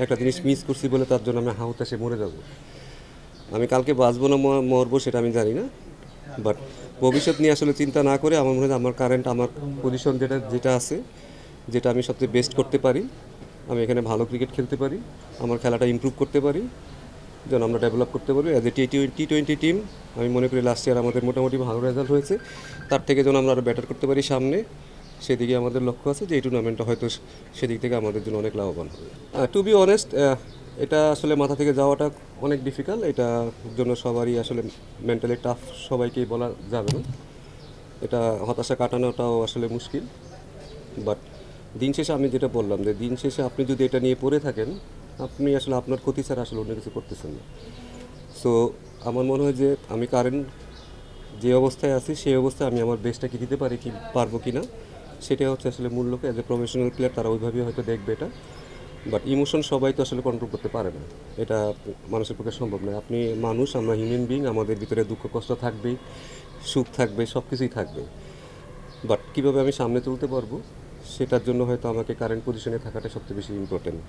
একটা জিনিস মিস করছি বলে তার জন্য আমি হাউতাশে মরে যাব। আমি কালকে বাঁচবো না মরবো সেটা আমি জানি না, বাট ভবিষ্যৎ নিয়ে আসলে চিন্তা না করে আমার মনে হয় আমার কারেন্ট আমার পজিশন যেটা যেটা আছে, যেটা আমি সবচেয়ে বেস্ট করতে পারি, আমি এখানে ভালো ক্রিকেট খেলতে পারি, আমার খেলাটা ইমপ্রুভ করতে পারি, যেন আমরা ডেভেলপ করতে পারি as a T twenty team. আমি মনে করি লাস্ট ইয়ার আমাদের মোটামুটি ভালো রেজাল্ট হয়েছে, তার থেকে যেন আমরা আরও ব্যাটার করতে পারি সামনে, সেদিকে আমাদের লক্ষ্য আছে যে এই টুর্নামেন্টটা হয়তো সেদিক থেকে আমাদের জন্য অনেক লাভবান হবে। টু বি অনেস্ট, এটা আসলে মাথা থেকে যাওয়াটা অনেক ডিফিকাল্ট, এটার জন্য সবারই আসলে মেন্টালি টাফ, সবাইকেই বলা যাবে না। এটা হতাশা কাটানোটাও আসলে মুশকিল, বাট দিন শেষে আমি যেটা বললাম যে দিন শেষে আপনি যদি এটা নিয়ে পড়ে থাকেন, আপনি আসলে আপনার ক্ষতি ছাড়া আসলে অন্য কিছু করতেছেন না। সো আমার মনে হয় যে আমি কারেন্ট যে অবস্থায় আছি সেই অবস্থায় আমি আমার বেস্টটা কি দিতে পারি কি পারবো কি না, সেটাই হচ্ছে আসলে মূল লক্ষ্য। অ্যাজ এ প্রফেশনাল প্লেয়ার তারা ওইভাবেই হয়তো দেখবে এটা, বাট ইমোশন সবাই তো আসলে কন্ট্রোল করতে পারে না, এটা মানুষের পক্ষে সম্ভব নয়। আপনি মানুষ, আমরা হিউম্যান বিং, আমাদের ভিতরে দুঃখ কষ্ট থাকবেই, সুখ থাকবে, সব কিছুই থাকবে, বাট কীভাবে আমি সামনে তুলতে পারবো সেটার জন্য হয়তো আমাকে কারেন্ট পজিশনে থাকাটা সবচেয়ে বেশি ইম্পর্টেন্ট।